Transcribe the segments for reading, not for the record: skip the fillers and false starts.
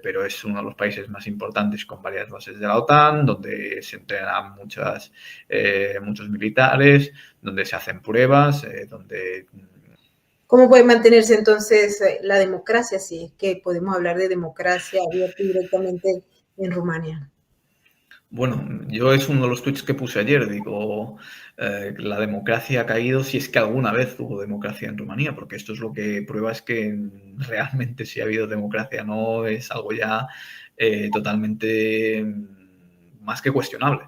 pero es uno de los países más importantes con varias bases de la OTAN, donde se entrenan muchos militares, donde se hacen pruebas, donde... ¿Cómo puede mantenerse entonces la democracia, si es que podemos hablar de democracia abierta directamente en Rumania? Bueno, yo es uno de los tweets que puse ayer, digo, la democracia ha caído si es que alguna vez hubo democracia en Rumanía, porque esto es lo que prueba es que realmente sí ha habido democracia, no es algo ya totalmente más que cuestionable.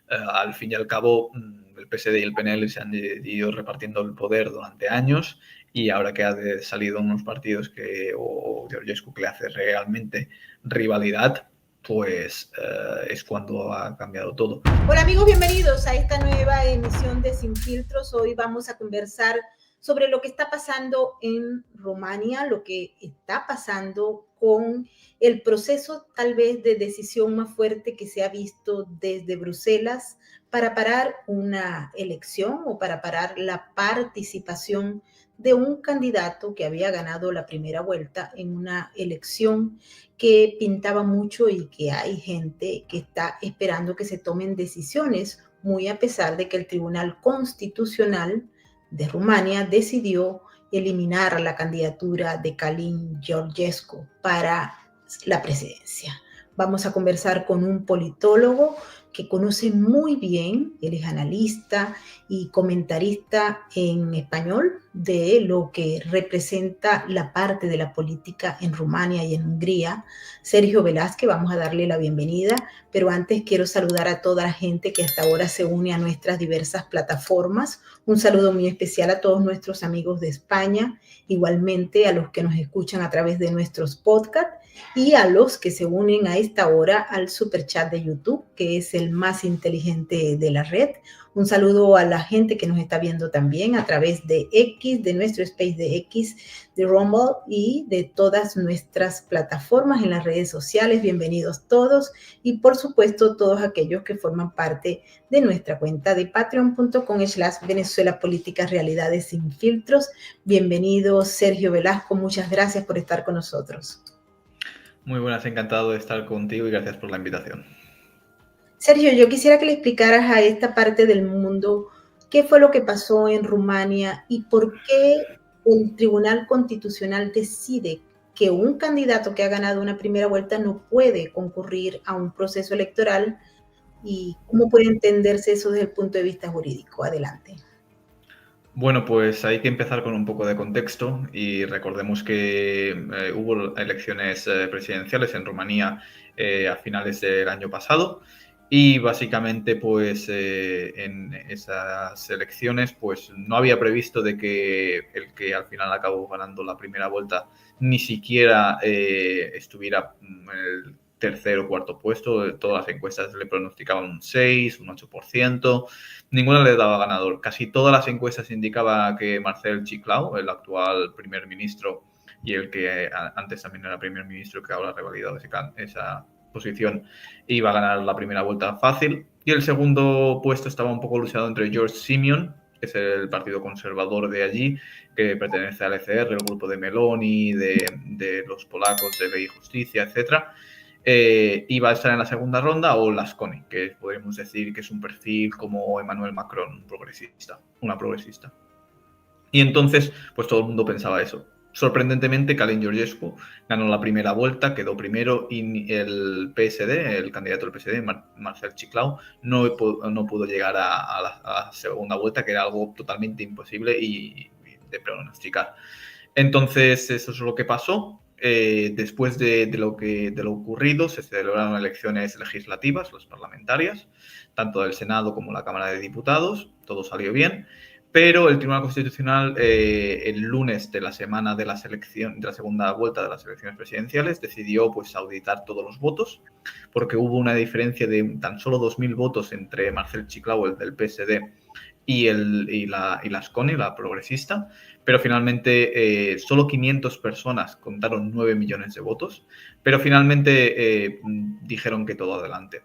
Al fin y al cabo, el PSD y el PNL se han ido repartiendo el poder durante años y ahora que ha salido unos partidos o Georgescu que le hace realmente rivalidad, pues es cuando ha cambiado todo. Hola amigos, bienvenidos a esta nueva emisión de Sin Filtros. Hoy vamos a conversar sobre lo que está pasando en Rumania, lo que está pasando con el proceso tal vez de decisión más fuerte que se ha visto desde Bruselas para parar una elección o para parar la participación de un candidato que había ganado la primera vuelta en una elección que pintaba mucho y que hay gente que está esperando que se tomen decisiones, muy a pesar de que el Tribunal Constitucional de Rumania decidió eliminar la candidatura de Călin Georgescu para la presidencia. Vamos a conversar con un politólogo que conoce muy bien, él es analista y comentarista en español de lo que representa la parte de la política en Rumania y en Hungría. Sergio Velázquez, vamos a darle la bienvenida, pero antes quiero saludar a toda la gente que hasta ahora se une a nuestras diversas plataformas. Un saludo muy especial a todos nuestros amigos de España, igualmente a los que nos escuchan a través de nuestros podcasts y a los que se unen a esta hora al superchat de YouTube, que es el más inteligente de la red. Un saludo a la gente que nos está viendo también a través de X, de nuestro space de X, de Rumble y de todas nuestras plataformas en las redes sociales. Bienvenidos todos y por supuesto todos aquellos que forman parte de nuestra cuenta de patreon.com/Venezuela Políticas Realidades Sin Filtros. Bienvenido Sergio Velasco, muchas gracias por estar con nosotros. Muy buenas, encantado de estar contigo y gracias por la invitación. Sergio, yo quisiera que le explicaras a esta parte del mundo qué fue lo que pasó en Rumania y por qué el Tribunal Constitucional decide que un candidato que ha ganado una primera vuelta no puede concurrir a un proceso electoral y cómo puede entenderse eso desde el punto de vista jurídico. Adelante. Bueno, pues hay que empezar con un poco de contexto y recordemos que hubo elecciones presidenciales en Rumanía a finales del año pasado y básicamente pues en esas elecciones pues no había previsto de que el que al final acabó ganando la primera vuelta ni siquiera estuviera en el tercer o cuarto puesto. Todas las encuestas le pronosticaban un 6, un 8%. Ninguna le daba ganador. Casi todas las encuestas indicaban que Marcel Chiclau, el actual primer ministro y el que antes también era primer ministro, que ahora ha revalidado esa posición, iba a ganar la primera vuelta fácil. Y el segundo puesto estaba un poco luchado entre George Simeon, que es el partido conservador de allí, que pertenece al ECR, el grupo de Meloni, de los polacos de Ley y Justicia, etcétera. Iba a estar en la segunda ronda, o Lasconi, que podemos decir que es un perfil como Emmanuel Macron, una progresista. Y entonces, pues todo el mundo pensaba eso. Sorprendentemente, Călin Georgescu ganó la primera vuelta, quedó primero y el PSD, el candidato del PSD, Marcel Chiclau, no pudo llegar a la segunda vuelta, que era algo totalmente imposible y de pronosticar. Entonces, eso es lo que pasó. Después de lo ocurrido, se celebraron elecciones legislativas, las parlamentarias, tanto del Senado como la Cámara de Diputados. Todo salió bien, pero el Tribunal Constitucional, el lunes de la semana de la segunda vuelta de las elecciones presidenciales, decidió pues auditar todos los votos, porque hubo una diferencia de tan solo 2.000 votos entre Marcel Chiclau, el del PSD, y Lasconi, la progresista, pero finalmente solo 500 personas contaron 9 millones de votos, pero finalmente dijeron que todo adelante.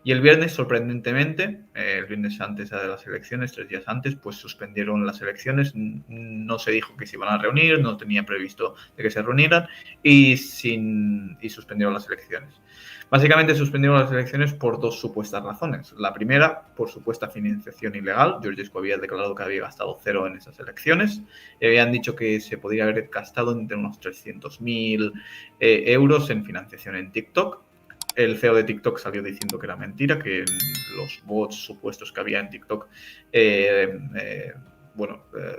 Y el viernes, sorprendentemente, el viernes antes de las elecciones, 3 días antes, pues suspendieron las elecciones. No se dijo que se iban a reunir, no tenía previsto de que se reunieran y suspendieron las elecciones. Básicamente suspendieron las elecciones por 2 supuestas razones. La primera, por supuesta financiación ilegal. Georgescu había declarado que había gastado 0 en esas elecciones. Habían dicho que se podría haber gastado entre unos 300.000 euros en financiación en TikTok. El CEO de TikTok salió diciendo que era mentira, que los bots supuestos que había en TikTok,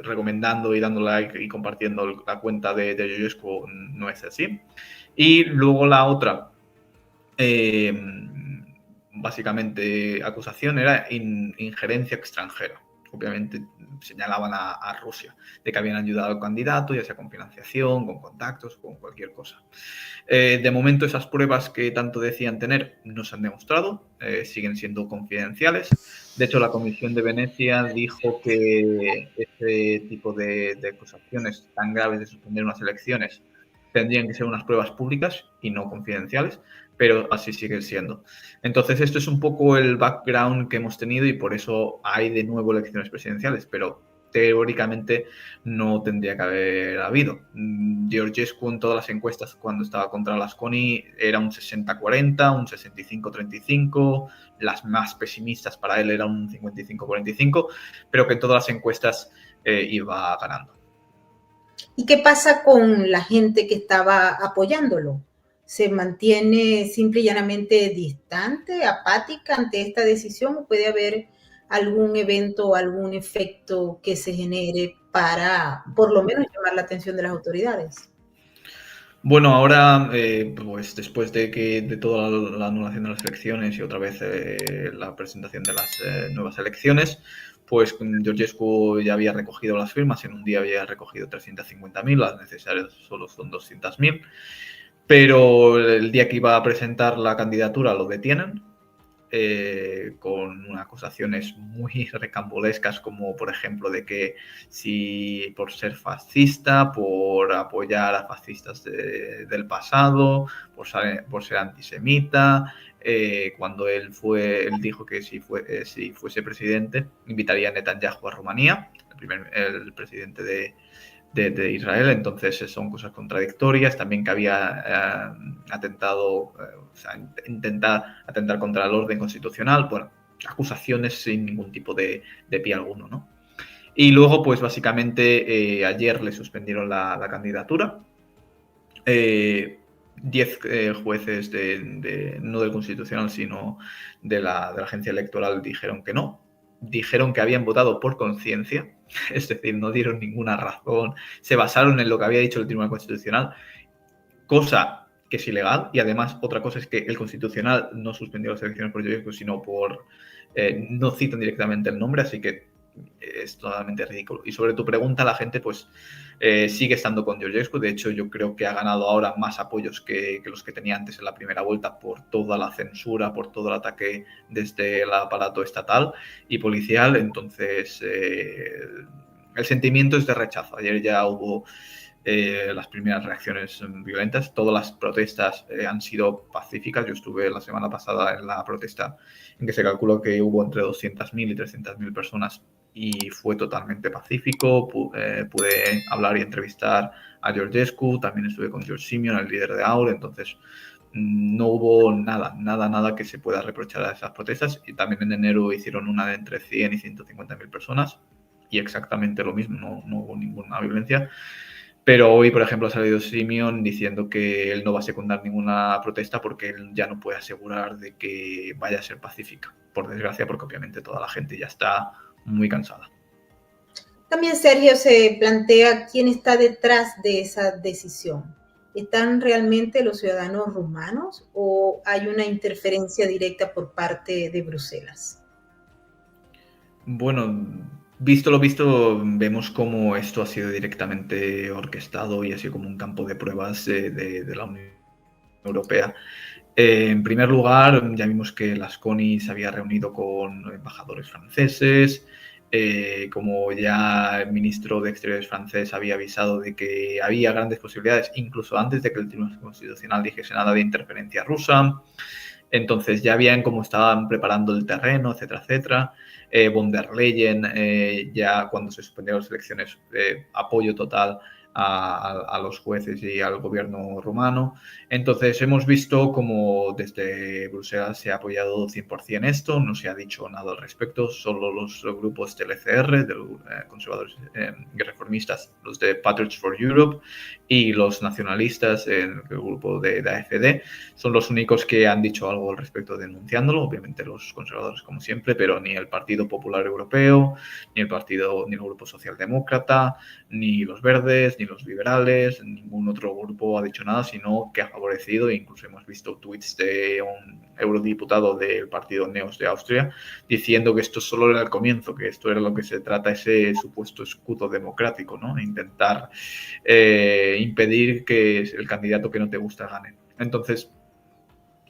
recomendando y dando like y compartiendo la cuenta de Georgescu no es así. Y luego la otra, básicamente acusación, era injerencia extranjera. Obviamente señalaban a Rusia de que habían ayudado al candidato, ya sea con financiación, con contactos, con cualquier cosa. De momento esas pruebas que tanto decían tener no se han demostrado, siguen siendo confidenciales. De hecho, la Comisión de Venecia dijo que este tipo de acusaciones tan graves de suspender unas elecciones tendrían que ser unas pruebas públicas y no confidenciales, pero así sigue siendo. Entonces, esto es un poco el background que hemos tenido y por eso hay de nuevo elecciones presidenciales, pero teóricamente no tendría que haber habido. Georgescu en todas las encuestas cuando estaba contra Lasconi era un 60-40, un 65-35, las más pesimistas para él eran un 55-45, pero que en todas las encuestas iba ganando. ¿Y qué pasa con la gente que estaba apoyándolo? ¿Se mantiene simple y llanamente distante, apática ante esta decisión o puede haber algún evento o algún efecto que se genere para por lo menos llamar la atención de las autoridades? Bueno, ahora, pues después de toda la anulación de las elecciones y otra vez la presentación de las nuevas elecciones, pues Georgescu ya había recogido las firmas, en un día había recogido 350.000, las necesarias solo son 200.000, pero el día que iba a presentar la candidatura lo detienen, con unas acusaciones muy recambolescas, como por ejemplo de que si por ser fascista, por apoyar a fascistas del pasado, por ser antisemita. Cuando él dijo que si fuese presidente invitaría a Netanyahu a Rumanía, el presidente de Israel. Entonces son cosas contradictorias. También que había intentar atentar contra el orden constitucional. Bueno, acusaciones sin ningún tipo de pie alguno, ¿no? Y luego, pues básicamente ayer le suspendieron la candidatura. 10 jueces no del Constitucional, sino de la agencia electoral dijeron que no. Dijeron que habían votado por conciencia, es decir, no dieron ninguna razón, se basaron en lo que había dicho el Tribunal Constitucional, cosa que es ilegal, y además otra cosa es que el Constitucional no suspendió las elecciones por Georgescu, sino no citan directamente el nombre, así que es totalmente ridículo. Y sobre tu pregunta, la gente pues sigue estando con Georgescu. De hecho, yo creo que ha ganado ahora más apoyos que los que tenía antes en la primera vuelta por toda la censura, por todo el ataque desde el aparato estatal y policial. Entonces, el sentimiento es de rechazo. Ayer ya hubo las primeras reacciones violentas. Todas las protestas han sido pacíficas. Yo estuve la semana pasada en la protesta en que se calculó que hubo entre 200.000 y 300.000 personas y fue totalmente pacífico. Pude hablar y entrevistar a Georgescu, también estuve con George Simeon, el líder de AUR, entonces no hubo nada que se pueda reprochar a esas protestas. Y también en enero hicieron una de entre 100 y 150.000 personas y exactamente lo mismo, no hubo ninguna violencia. Pero hoy, por ejemplo, ha salido Simeon diciendo que él no va a secundar ninguna protesta porque él ya no puede asegurar de que vaya a ser pacífica, por desgracia, porque obviamente toda la gente ya está muy cansada. También, Sergio, se plantea quién está detrás de esa decisión. ¿Están realmente los ciudadanos rumanos o hay una interferencia directa por parte de Bruselas? Bueno, visto lo visto, vemos cómo esto ha sido directamente orquestado y ha sido como un campo de pruebas de la Unión Europea. En primer lugar, ya vimos que Lasconi se había reunido con embajadores franceses, como ya el ministro de Exteriores francés había avisado de que había grandes posibilidades, incluso antes de que el Tribunal Constitucional dijese nada, de interferencia rusa. Entonces ya habían como estaban preparando el terreno, etcétera, etcétera. Von der Leyen, ya cuando se suspendieron las elecciones, apoyo total a los jueces y al gobierno rumano. Entonces hemos visto como desde Bruselas se ha apoyado 100% esto, no se ha dicho nada al respecto, solo los grupos del ECR, de conservadores y reformistas, los de Patriots for Europe y los nacionalistas, el grupo de la AfD, son los únicos que han dicho algo al respecto denunciándolo, obviamente los conservadores como siempre, pero ni el Partido Popular Europeo, ni el Grupo Socialdemócrata, ni los verdes, ni los liberales, ningún otro grupo ha dicho nada, sino que ha favorecido, e incluso hemos visto tweets de un eurodiputado del partido Neos de Austria diciendo que esto solo era el comienzo, que esto era lo que se trata, ese supuesto escudo democrático, ¿no? Intentar impedir que el candidato que no te gusta gane. Entonces,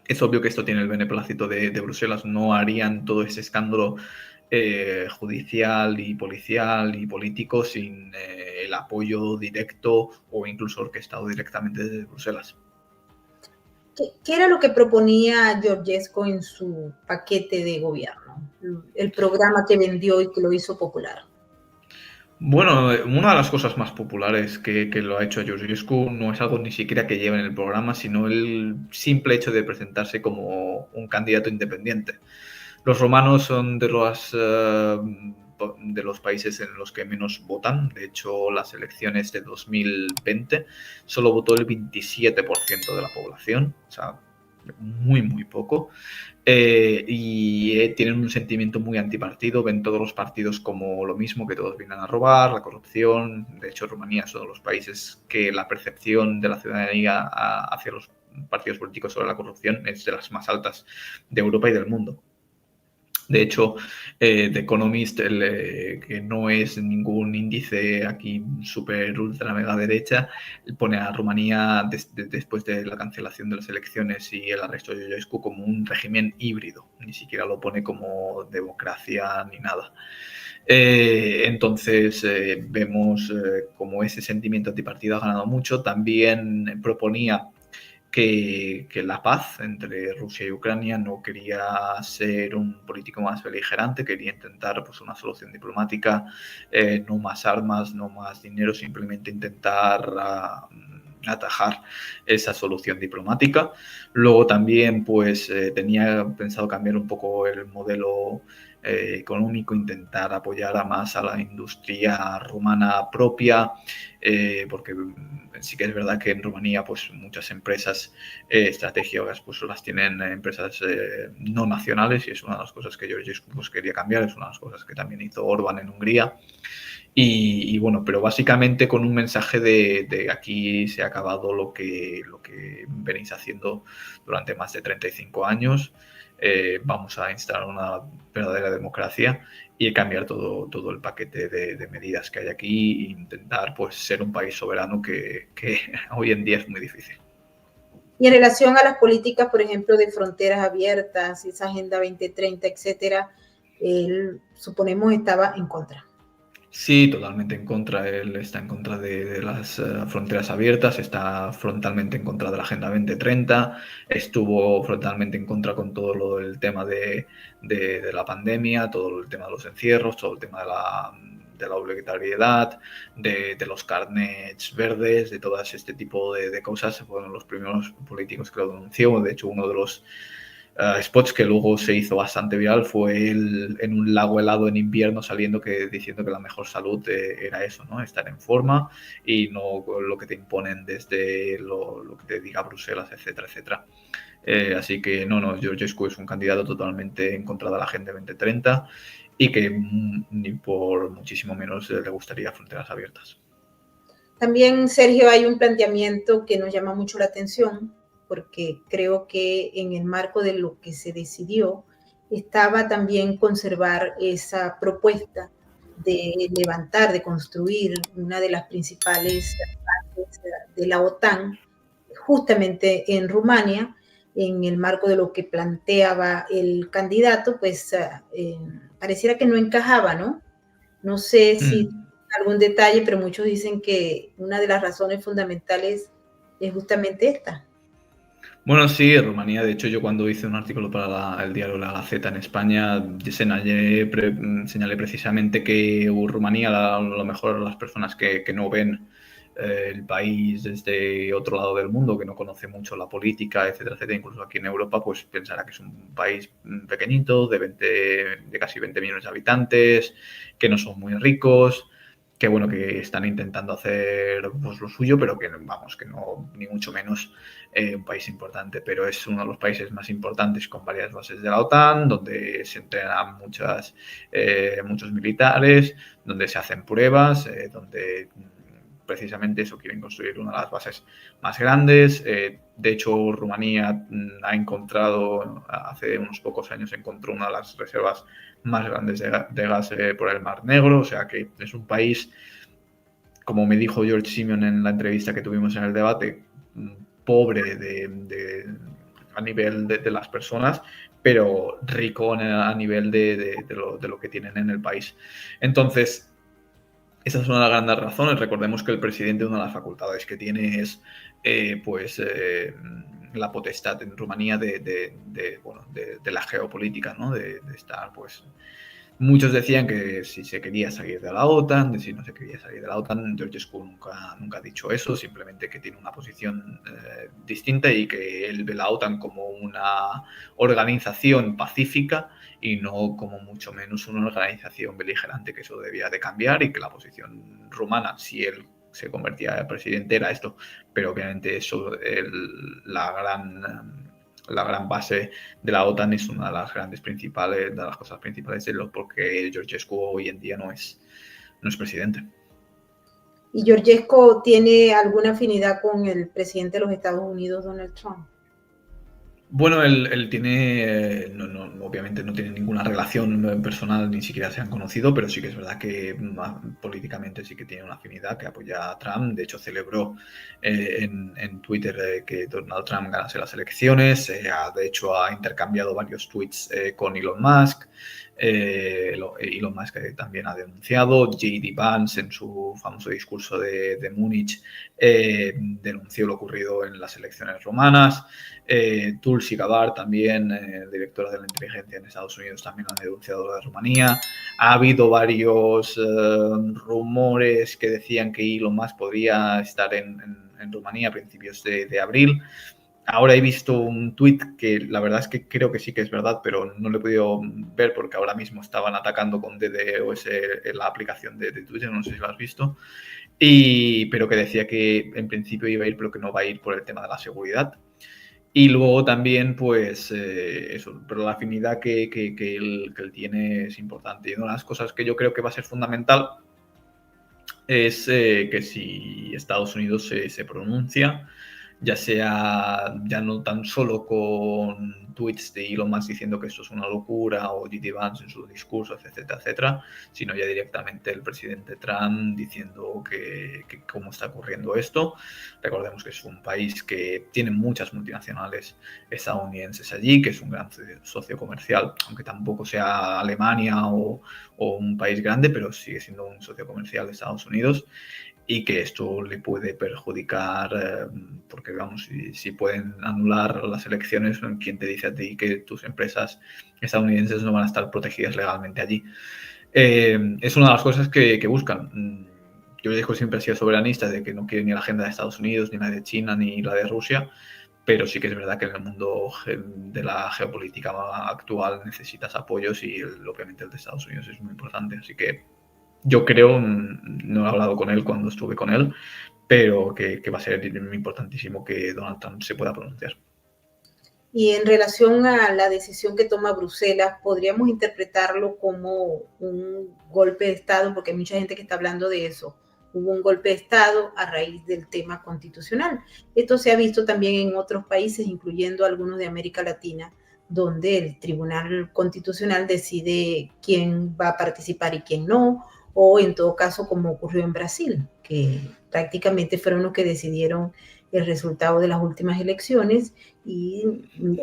es obvio que esto tiene el beneplácito de Bruselas, no harían todo ese escándalo judicial y policial y político sin el apoyo directo o incluso orquestado directamente desde Bruselas. ¿Qué era lo que proponía Georgescu en su paquete de gobierno? El programa que vendió y que lo hizo popular. Bueno, una de las cosas más populares que lo ha hecho Georgescu no es algo ni siquiera que lleve en el programa, sino el simple hecho de presentarse como un candidato independiente. Los romanos son de los países en los que menos votan. De hecho, las elecciones de 2020 solo votó el 27% de la población, o sea, muy, muy poco. Y tienen un sentimiento muy antipartido, ven todos los partidos como lo mismo, que todos vienen a robar, la corrupción. De hecho, Rumanía es uno de los países que la percepción de la ciudadanía hacia los partidos políticos sobre la corrupción es de las más altas de Europa y del mundo. De hecho, The Economist, que no es ningún índice aquí súper ultra mega derecha, pone a Rumanía después de la cancelación de las elecciones y el arresto de Georgescu como un régimen híbrido. Ni siquiera lo pone como democracia ni nada. Entonces vemos como ese sentimiento antipartido ha ganado mucho. También proponía que la paz entre Rusia y Ucrania, no quería ser un político más beligerante, quería intentar pues, una solución diplomática, no más armas, no más dinero, simplemente intentar atajar esa solución diplomática. Luego también pues tenía pensado cambiar un poco el modelo económico, intentar apoyar más a la industria rumana propia, porque sí que es verdad que en Rumanía pues muchas empresas estratégicas pues las tienen empresas no nacionales, y es una de las cosas que Georgescu pues quería cambiar, es una de las cosas que también hizo Orbán en Hungría. Y bueno, pero básicamente con un mensaje de aquí se ha acabado lo que venís haciendo durante más de 35 años. Vamos a instalar una verdadera democracia y cambiar todo el paquete de medidas que hay aquí e intentar pues, ser un país soberano que hoy en día es muy difícil. Y en relación a las políticas, por ejemplo, de fronteras abiertas, esa Agenda 2030, etcétera, él, suponemos, estaba en contra. Sí, totalmente en contra. Él está en contra de las fronteras abiertas, está frontalmente en contra de la Agenda 2030, estuvo frontalmente en contra con todo lo del tema de la pandemia, todo el tema de los encierros, todo el tema de la obligatoriedad, de los carnets verdes, de todo este tipo de cosas. Fueron los primeros políticos que lo denunció. De hecho, uno de los spots que luego se hizo bastante viral fue en un lago helado en invierno saliendo diciendo que la mejor salud era eso, ¿no? Estar en forma y no lo que te imponen desde lo que te diga Bruselas, etcétera, etcétera. Así que no, Georgescu es un candidato totalmente en contra de la Agenda 2030 y que ni por muchísimo menos le gustaría fronteras abiertas. También, Sergio, hay un planteamiento que nos llama mucho la atención, porque creo que en el marco de lo que se decidió estaba también conservar esa propuesta de levantar, de construir una de las principales partes de la OTAN, justamente en Rumania, en el marco de lo que planteaba el candidato, pues pareciera que no encajaba, ¿no? No sé si algún detalle, pero muchos dicen que una de las razones fundamentales es justamente esta. Bueno, sí, Rumanía, de hecho yo cuando hice un artículo para el diario La Gaceta en España, señalé precisamente que Rumanía, a lo mejor las personas que no ven el país desde otro lado del mundo, que no conoce mucho la política, etcétera, etcétera, incluso aquí en Europa, pues pensará que es un país pequeñito, de casi 20 millones de habitantes, que no son muy ricos, que bueno, que están intentando hacer pues, lo suyo, pero que vamos, que no, ni mucho menos un país importante, pero es uno de los países más importantes con varias bases de la OTAN, donde se entrenan muchos militares, donde se hacen pruebas, donde precisamente eso quieren construir una de las bases más grandes. De hecho, Rumanía ha encontrado, hace unos pocos años, encontró una de las reservas más grandes de gas por el Mar Negro, o sea que es un país, como me dijo George Simeon en la entrevista que tuvimos en el debate, pobre a nivel de las personas, pero rico a nivel de lo que tienen en el país. Entonces, esa es una de las grandes razones. Recordemos que el presidente, una de las facultades que tiene es la potestad en Rumanía de la geopolítica, ¿no? De estar, pues, muchos decían que si se quería salir de la OTAN, de si no se quería salir de la OTAN. Georgescu nunca ha dicho eso, simplemente que tiene una posición distinta y que él ve la OTAN como una organización pacífica y no como mucho menos una organización beligerante, que eso debía de cambiar y que la posición rumana, si él se convertía en presidente, era esto, pero obviamente eso, la gran base de la OTAN es una de las cosas principales de lo porque Georgescu hoy en día no es presidente. ¿Y Georgescu tiene alguna afinidad con el presidente de los Estados Unidos, Donald Trump? Bueno, él tiene, obviamente no tiene ninguna relación personal, ni siquiera se han conocido, pero sí que es verdad que políticamente sí que tiene una afinidad, que apoya a Trump. De hecho, celebró en Twitter que Donald Trump ganase las elecciones. De hecho, ha intercambiado varios tweets con Elon Musk. Elon Musk también ha denunciado. J.D. Vance, en su famoso discurso de Múnich, denunció lo ocurrido en las elecciones rumanas. Tulsi Gabbard, también directora de la inteligencia en Estados Unidos, también ha denunciado la Rumanía. Ha habido varios rumores que decían que Elon Musk podría estar en Rumanía a principios de abril. Ahora he visto un tuit que la verdad es que creo que sí que es verdad, pero no lo he podido ver porque ahora mismo estaban atacando con DDoS la aplicación de Twitter, no sé si lo has visto, pero que decía que en principio iba a ir, pero que no va a ir por el tema de la seguridad. Y luego también, pues, eso, pero la afinidad que él tiene es importante. Y una de las cosas que yo creo que va a ser fundamental es que si Estados Unidos se pronuncia, ya sea ya no tan solo con tweets de Elon Musk diciendo que esto es una locura o J.D. Vance en su discurso, etcétera, etcétera, sino ya directamente el presidente Trump diciendo que cómo está ocurriendo esto. Recordemos que es un país que tiene muchas multinacionales estadounidenses allí, que es un gran socio comercial, aunque tampoco sea Alemania o un país grande, pero sigue siendo un socio comercial de Estados Unidos. Y que esto le puede perjudicar, porque vamos, si pueden anular las elecciones, ¿quién te dice a ti que tus empresas estadounidenses no van a estar protegidas legalmente allí? Es una de las cosas que buscan. Yo digo siempre ha sido soberanista, de que no quiere ni la agenda de Estados Unidos, ni la de China, ni la de Rusia, pero sí que es verdad que en el mundo de la geopolítica actual necesitas apoyos y obviamente el de Estados Unidos es muy importante, así que yo creo, no he hablado con él cuando estuve con él, pero que va a ser importantísimo que Donald Trump se pueda pronunciar. Y en relación a la decisión que toma Bruselas, podríamos interpretarlo como un golpe de Estado, porque hay mucha gente que está hablando de eso. Hubo un golpe de Estado a raíz del tema constitucional. Esto se ha visto también en otros países, incluyendo algunos de América Latina, donde el Tribunal Constitucional decide quién va a participar y quién no, o en todo caso como ocurrió en Brasil, que prácticamente fueron los que decidieron el resultado de las últimas elecciones y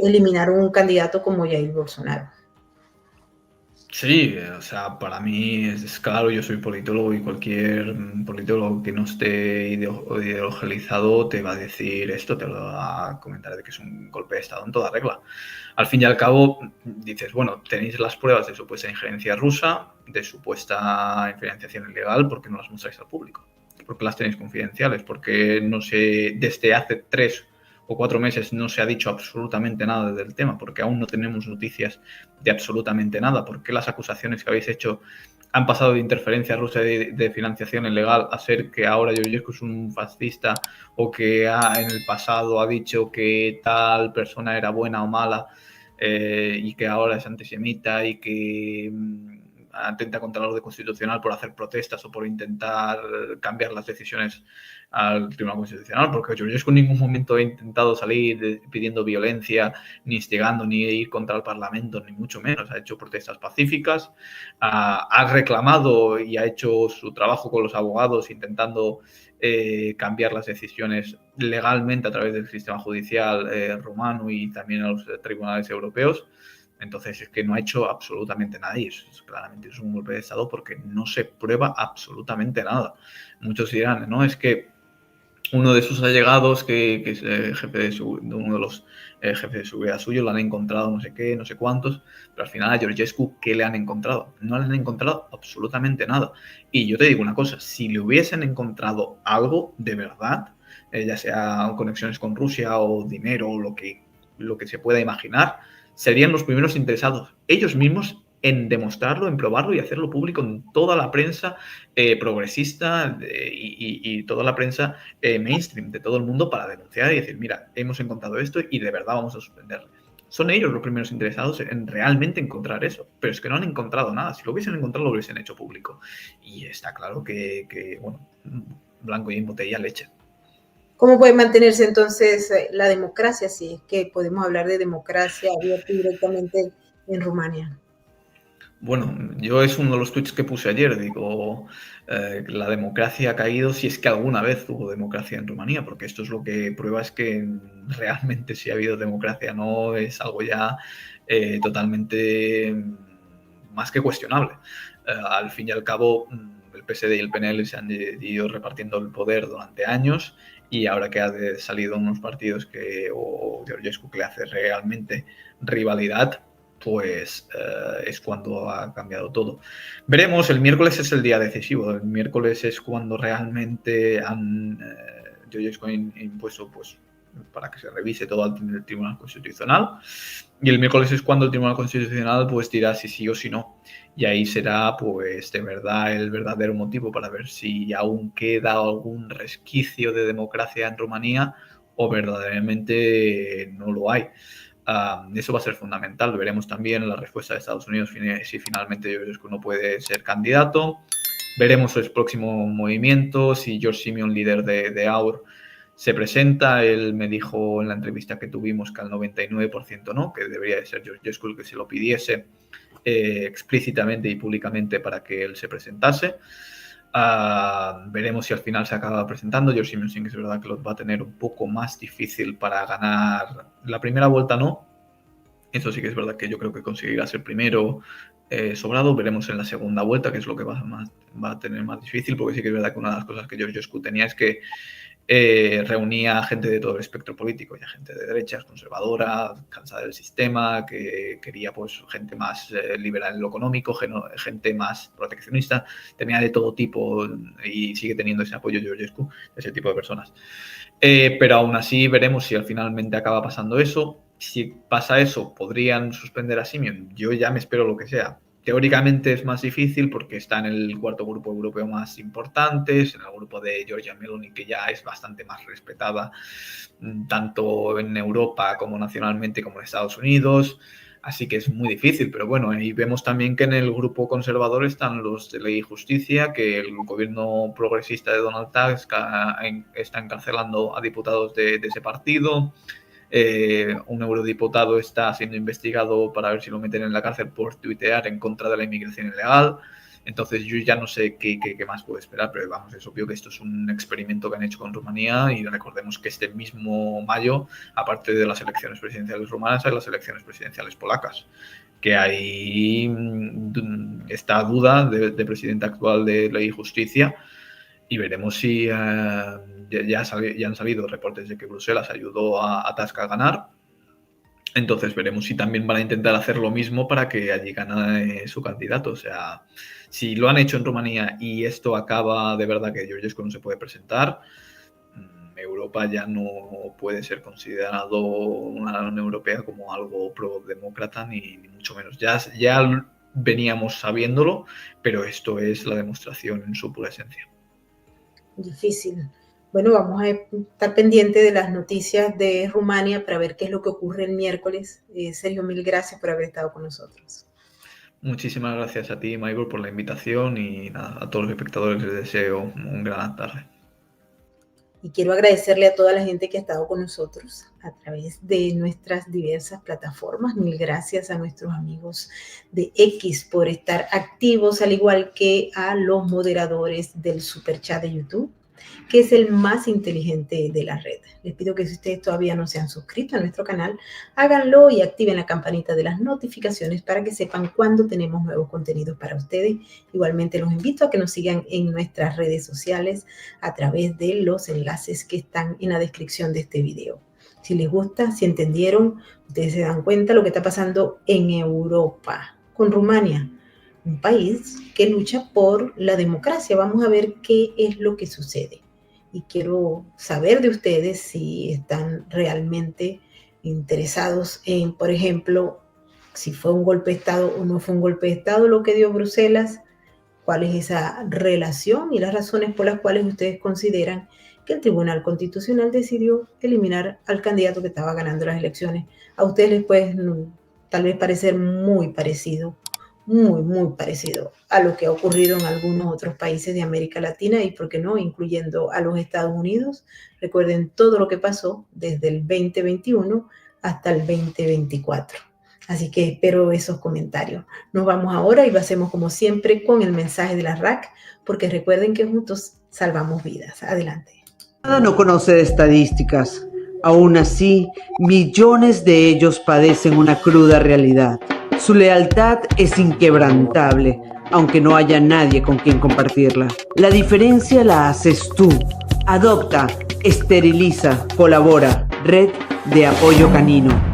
eliminaron un candidato como Jair Bolsonaro. Sí, o sea, para mí es claro, yo soy politólogo y cualquier politólogo que no esté ideologizado te va a decir esto, te lo va a comentar de que es un golpe de Estado en toda regla. Al fin y al cabo, dices, bueno, tenéis las pruebas de supuesta injerencia rusa, de supuesta financiación ilegal, ¿por qué no las mostráis al público? ¿Por qué las tenéis confidenciales? Porque no sé, desde hace 3 o 4 meses no se ha dicho absolutamente nada del tema, porque aún no tenemos noticias de absolutamente nada, porque las acusaciones que habéis hecho han pasado de interferencia rusa de financiación ilegal a ser que ahora Georgescu es un fascista o que en el pasado ha dicho que tal persona era buena o mala y que ahora es antisemita y que atenta contra el orden constitucional por hacer protestas o por intentar cambiar las decisiones al Tribunal Constitucional, porque Georgescu en ningún momento ha intentado salir pidiendo violencia, ni instigando, ni ir contra el Parlamento, ni mucho menos. Ha hecho protestas pacíficas, ha reclamado y ha hecho su trabajo con los abogados intentando cambiar las decisiones legalmente a través del sistema judicial rumano y también a los tribunales europeos. Entonces es que no ha hecho absolutamente nada y claramente es un golpe de Estado porque no se prueba absolutamente nada. Muchos dirán, no, es que uno de sus allegados, que es jefe de uno de los jefes de seguridad suyo, lo han encontrado no sé qué, no sé cuántos, pero al final a Georgescu, ¿qué le han encontrado? No le han encontrado absolutamente nada. Y yo te digo una cosa, si le hubiesen encontrado algo de verdad, ya sea conexiones con Rusia o dinero o lo que se pueda imaginar, serían los primeros interesados, ellos mismos, en demostrarlo, en probarlo y hacerlo público en toda la prensa progresista y toda la prensa mainstream de todo el mundo para denunciar y decir, mira, hemos encontrado esto y de verdad vamos a suspenderlo. Son ellos los primeros interesados en realmente encontrar eso, pero es que no han encontrado nada. Si lo hubiesen encontrado, lo hubiesen hecho público. Y está claro que bueno, blanco y en botella leche. ¿Cómo puede mantenerse entonces la democracia si es que podemos hablar de democracia abierta directamente en Rumania? Bueno, yo es uno de los tweets que puse ayer, digo, la democracia ha caído si es que alguna vez hubo democracia en Rumanía, porque esto es lo que prueba es que realmente sí ha habido democracia, no es algo ya totalmente más que cuestionable. Al fin y al cabo, el PSD y el PNL se han ido repartiendo el poder durante años y ahora que ha salido unos partidos o Georgescu que le hace realmente rivalidad, pues es cuando ha cambiado todo. Veremos, el miércoles es el día decisivo, el miércoles es cuando realmente han Georgescu impuesto pues para que se revise todo el Tribunal Constitucional y el miércoles es cuando el Tribunal Constitucional pues dirá si sí o si no y ahí será pues de verdad el verdadero motivo para ver si aún queda algún resquicio de democracia en Rumanía o verdaderamente no lo hay. Eso va a ser fundamental. Veremos también la respuesta de Estados Unidos si finalmente Georgescu no puede ser candidato. Veremos el próximo movimiento, si George Simeon, líder de AUR, se presenta. Él me dijo en la entrevista que tuvimos que al 99% no, que debería de ser Georgescu el que se lo pidiese explícitamente y públicamente para que él se presentase. Veremos si al final se acaba presentando. George Simeon sí que es verdad que lo va a tener un poco más difícil para ganar la primera vuelta, no. Eso sí que es verdad que yo creo que conseguirá ser primero sobrado. Veremos en la segunda vuelta, que es lo que va a tener más difícil, porque sí que es verdad que una de las cosas que Georgescu tenía es que reunía a gente de todo el espectro político, ya gente de derechas, conservadora, cansada del sistema, que quería pues gente más liberal en lo económico, gente más proteccionista, tenía de todo tipo y sigue teniendo ese apoyo Georgescu, ese tipo de personas. Pero aún así veremos si al finalmente acaba pasando eso. Si pasa eso, podrían suspender a Simeon. Yo ya me espero lo que sea. Teóricamente es más difícil porque está en el cuarto grupo europeo más importante, en el grupo de Giorgia Meloni, que ya es bastante más respetada, tanto en Europa como nacionalmente, como en Estados Unidos. Así que es muy difícil, pero bueno, y vemos también que en el grupo conservador están los de Ley y Justicia, que el gobierno progresista de Donald Tusk está encarcelando a diputados de ese partido. Un eurodiputado está siendo investigado para ver si lo meten en la cárcel por tuitear en contra de la inmigración ilegal. Entonces yo ya no sé qué más puedo esperar, pero vamos, es obvio que esto es un experimento que han hecho con Rumanía y recordemos que este mismo mayo, aparte de las elecciones presidenciales rumanas, hay las elecciones presidenciales polacas, que hay esta duda de presidente actual de Ley y Justicia y veremos si ya han salido reportes de que Bruselas ayudó a Tusk a ganar. Entonces veremos si también van a intentar hacer lo mismo para que allí gane su candidato. O sea, si lo han hecho en Rumanía y esto acaba de verdad que Georgescu no se puede presentar, Europa ya no puede ser considerado una Unión Europea como algo pro-demócrata ni mucho menos. Ya veníamos sabiéndolo, pero esto es la demostración en su pura esencia. Difícil. Bueno, vamos a estar pendiente de las noticias de Rumania para ver qué es lo que ocurre el miércoles. Sergio, mil gracias por haber estado con nosotros. Muchísimas gracias a ti, Michael, por la invitación y nada, a todos los espectadores les deseo un gran tarde. Y quiero agradecerle a toda la gente que ha estado con nosotros a través de nuestras diversas plataformas. Mil gracias a nuestros amigos de X por estar activos, al igual que a los moderadores del Superchat de YouTube, que es el más inteligente de la red. Les pido que si ustedes todavía no se han suscrito a nuestro canal, háganlo y activen la campanita de las notificaciones para que sepan cuando tenemos nuevos contenidos para ustedes. Igualmente los invito a que nos sigan en nuestras redes sociales a través de los enlaces que están en la descripción de este video. Si les gusta, si entendieron, ustedes se dan cuenta de lo que está pasando en Europa con Rumania, un país que lucha por la democracia. Vamos a ver qué es lo que sucede. Y quiero saber de ustedes si están realmente interesados en, por ejemplo, si fue un golpe de Estado o no fue un golpe de Estado lo que dio Bruselas, cuál es esa relación y las razones por las cuales ustedes consideran que el Tribunal Constitucional decidió eliminar al candidato que estaba ganando las elecciones. A ustedes les puede tal vez parecer muy parecido a lo que ha ocurrido en algunos otros países de América Latina y, por qué no, incluyendo a los Estados Unidos. Recuerden todo lo que pasó desde el 2021 hasta el 2024. Así que espero esos comentarios. Nos vamos ahora y lo hacemos como siempre con el mensaje de la RAC, porque recuerden que juntos salvamos vidas. Adelante. No conoce de estadísticas. Aún así, millones de ellos padecen una cruda realidad. Su lealtad es inquebrantable, aunque no haya nadie con quien compartirla. La diferencia la haces tú. Adopta, esteriliza, colabora. Red de Apoyo Canino.